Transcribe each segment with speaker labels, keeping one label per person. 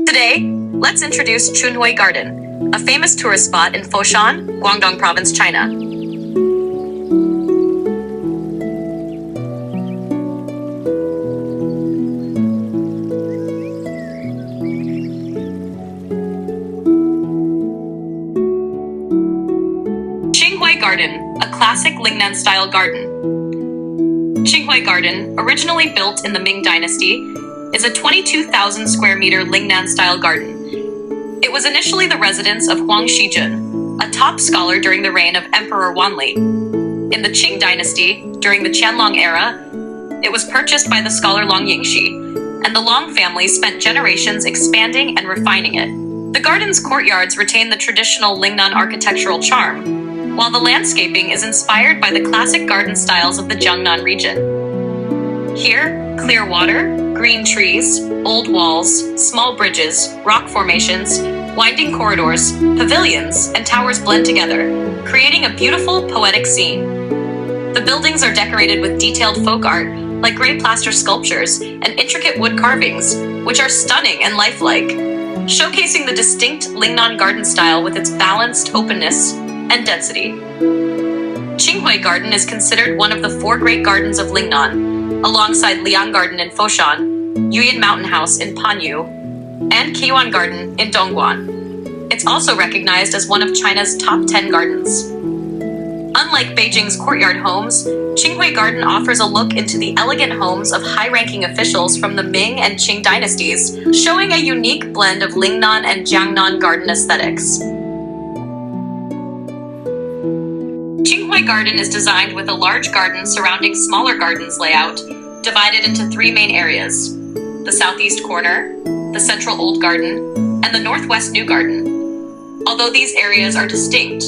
Speaker 1: Today, let's introduce Chunhui Garden, a famous tourist spot in Foshan, Guangdong Province, China. Chunhui Garden, a classic Lingnan-style garden. Chunhui Garden, originally built in the Ming Dynasty, is a 22,000 square meter Lingnan-style garden. It was initially the residence of Huang Shijun, a top scholar during the reign of Emperor Wanli. In the Qing Dynasty, during the Qianlong era, it was purchased by the scholar Long Yingxi, and the Long family spent generations expanding and refining it. The garden's courtyards retain the traditional Lingnan architectural charm, while the landscaping is inspired by the classic garden styles of the Jiangnan region. Here, clear water, green trees, old walls, small bridges, rock formations, winding corridors, pavilions, and towers blend together, creating a beautiful, poetic scene. The buildings are decorated with detailed folk art, like gray plaster sculptures and intricate wood carvings, which are stunning and lifelike, showcasing the distinct Lingnan garden style with its balanced openness and density. Chunhui Garden is considered one of the 4 great gardens of Lingnan, alongside Liang Garden in Foshan, Yuyan Mountain House in Panyu, and Kiyuan Garden in Dongguan. It's also recognized as one of China's top 10 gardens. Unlike Beijing's courtyard homes, Chunhui Garden offers a look into the elegant homes of high-ranking officials from the Ming and Qing dynasties, showing a unique blend of Lingnan and Jiangnan garden aesthetics. Chunhui Garden is designed with a large garden surrounding smaller gardens layout, divided into 3 main areas: the southeast corner, the central old garden, and the northwest new garden. Although these areas are distinct,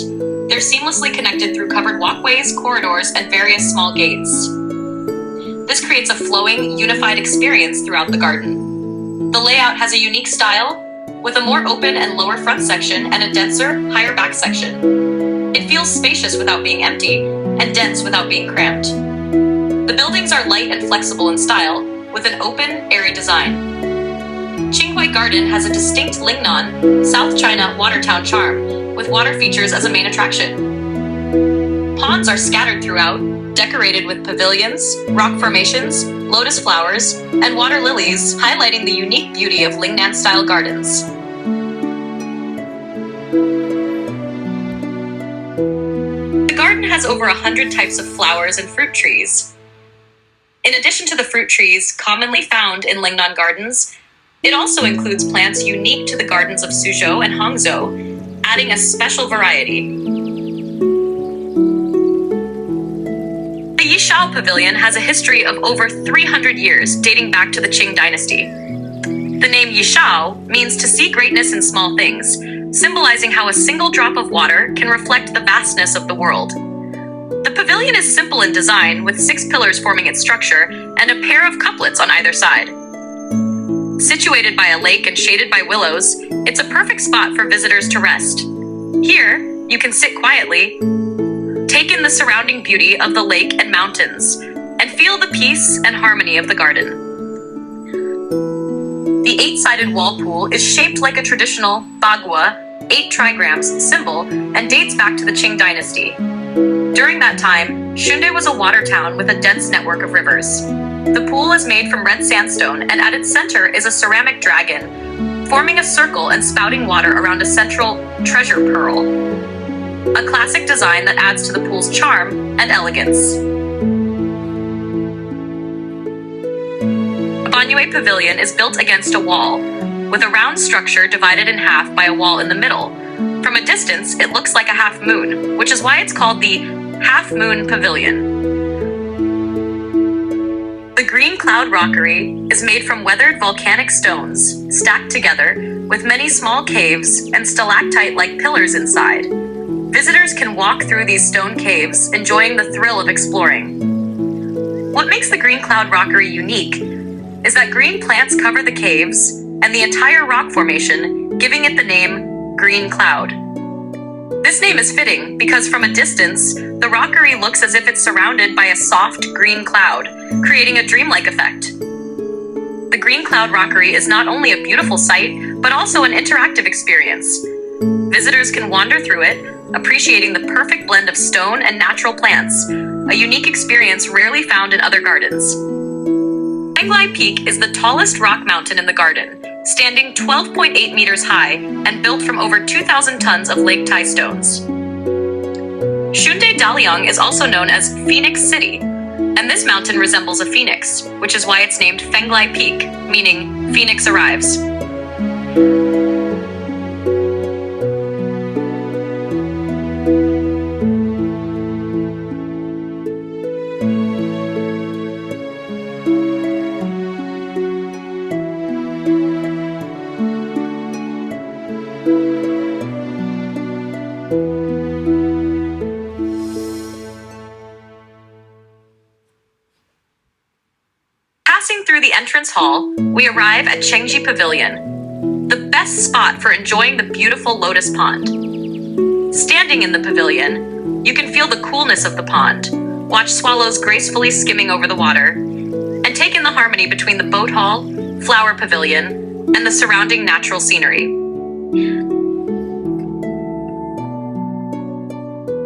Speaker 1: they're seamlessly connected through covered walkways, corridors, and various small gates. This creates a flowing, unified experience throughout the garden. The layout has a unique style, with a more open and lower front section and a denser, higher back section. It feels spacious without being empty, and dense without being cramped. The buildings are light and flexible in style, with an open, airy design. Chunhui Garden has a distinct Lingnan, South China water town charm, with water features as a main attraction. Ponds are scattered throughout, decorated with pavilions, rock formations, lotus flowers, and water lilies, highlighting the unique beauty of Lingnan-style gardens. The garden has over 100 types of flowers and fruit trees. In addition to the fruit trees commonly found in Lingnan gardens, it also includes plants unique to the gardens of Suzhou and Hangzhou, adding a special variety. The Yishao Pavilion has a history of over 300 years, dating back to the Qing Dynasty. The name Yishao means to see greatness in small things, symbolizing how a single drop of water can reflect the vastness of the world. The pavilion is simple in design, with 6 pillars forming its structure and a pair of couplets on either side. Situated by a lake and shaded by willows, it's a perfect spot for visitors to rest. Here, you can sit quietly, take in the surrounding beauty of the lake and mountains, and feel the peace and harmony of the garden. The 8-sided wall pool is shaped like a traditional bagua, 8 trigrams symbol, and dates back to the Qing Dynasty. During that time, Shunde was a water town with a dense network of rivers. The pool is made from red sandstone, and at its center is a ceramic dragon, forming a circle and spouting water around a central treasure pearl. A classic design that adds to the pool's charm and elegance. The Banyue Pavilion is built against a wall, with a round structure divided in half by a wall in the middle. From a distance, it looks like a half moon, which is why it's called the Half Moon Pavilion. The Green Cloud Rockery is made from weathered volcanic stones, stacked together, with many small caves and stalactite-like pillars inside. Visitors can walk through these stone caves, enjoying the thrill of exploring. What makes the Green Cloud Rockery unique is that green plants cover the caves and the entire rock formation, giving it the name Green Cloud. This name is fitting because from a distance, the rockery looks as if it's surrounded by a soft green cloud, creating a dreamlike effect. The The Green Cloud Rockery is not only a beautiful sight, but also an interactive experience. Visitors can wander through it, appreciating the perfect blend of stone and natural plants, a unique experience rarely found in other gardens. Fenglai Peak is the tallest rock mountain in the garden, standing 12.8 meters high and built from over 2,000 tons of lake Tai stones. Chunhui Daliang is also known as Phoenix City, and this mountain resembles a phoenix, which is why it's named Fenglai Peak, meaning Phoenix arrives. Passing through the entrance hall, we arrive at Chengji Pavilion, the best spot for enjoying the beautiful lotus pond. Standing in the pavilion, you can feel the coolness of the pond, watch swallows gracefully skimming over the water, and take in the harmony between the boat hall, flower pavilion, and the surrounding natural scenery.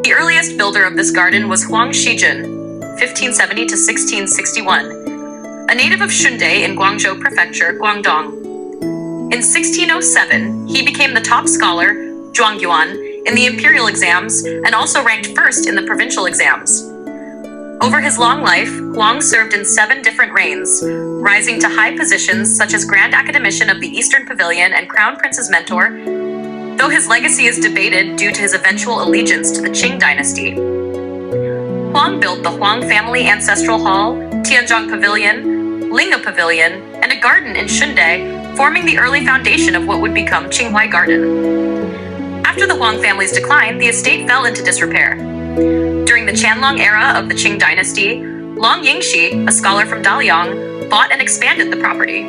Speaker 1: The earliest builder of this garden was Huang Shijun, 1570 to 1661. A native of Chunhui in Guangdong Prefecture, Guangdong. In 1607, he became the top scholar, Zhuangyuan, in the imperial exams and also ranked first in the provincial exams. Over his long life, Huang served in 7 different reigns, rising to high positions such as Grand Academician of the Eastern Pavilion and Crown Prince's mentor, though his legacy is debated due to his eventual allegiance to the Qing dynasty. Huang built the Huang family ancestral hall, Tianzhong Pavilion, Lingnan Pavilion, and a garden in Chunhui, forming the early foundation of what would become Chunhui Garden. After the Huang family's decline, the estate fell into disrepair. During the Qianlong era of the Qing dynasty, Long Yingxi, a scholar from Daliang, bought and expanded the property.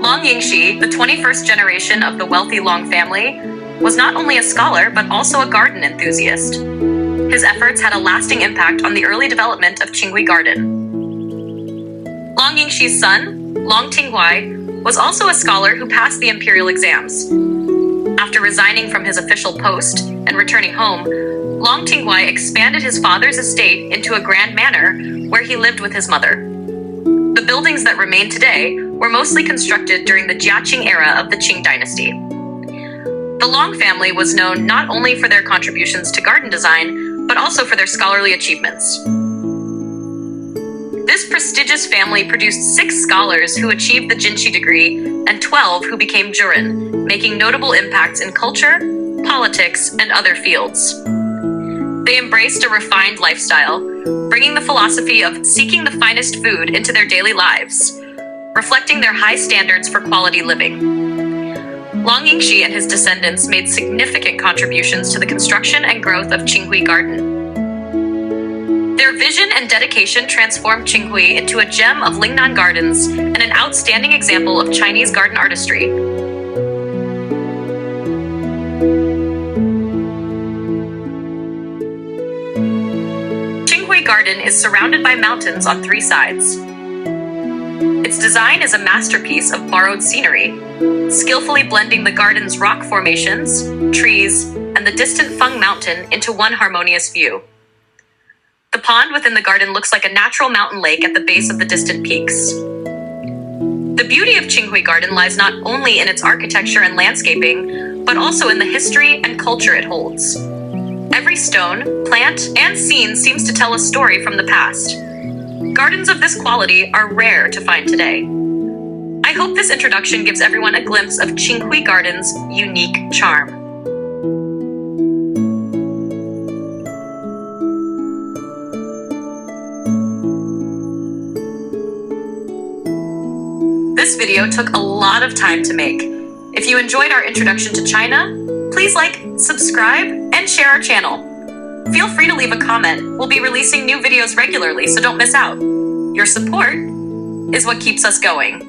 Speaker 1: Long Yingxi, the 21st generation of the wealthy Long family, was not only a scholar but also a garden enthusiast. His efforts had a lasting impact on the early development of Chunhui Garden. Long Yingxi's son, Long Tinghuai, was also a scholar who passed the imperial exams. After resigning from his official post and returning home, Long Tinghuai expanded his father's estate into a grand manor where he lived with his mother. The buildings that remain today were mostly constructed during the Jiaqing era of the Qing dynasty. The Long family was known not only for their contributions to garden design, but also for their scholarly achievements. This prestigious family produced 6 scholars who achieved the Jinshi degree and 12 who became jurin, making notable impacts in culture, politics, and other fields. They embraced a refined lifestyle, bringing the philosophy of seeking the finest food into their daily lives, reflecting their high standards for quality living. Long Yingxi and his descendants made significant contributions to the construction and growth of Chunhui Garden. Their vision and dedication transformed Chunhui into a gem of Lingnan gardens and an outstanding example of Chinese garden artistry. Chunhui Garden is surrounded by mountains on 3 sides. Its design is a masterpiece of borrowed scenery, skillfully blending the garden's rock formations, trees, and the distant Feng Mountain into one harmonious view. The pond within the garden looks like a natural mountain lake at the base of the distant peaks. The beauty of Chunhui Garden lies not only in its architecture and landscaping, but also in the history and culture it holds. Every stone, plant, and scene seems to tell a story from the past. Gardens of this quality are rare to find today. I hope this introduction gives everyone a glimpse of Chunhui Garden's unique charm. This video took a lot of time to make. If you enjoyed our introduction to China, please like, subscribe, and share our channel. Feel free to leave a comment. We'll be releasing new videos regularly, so don't miss out. Your support is what keeps us going.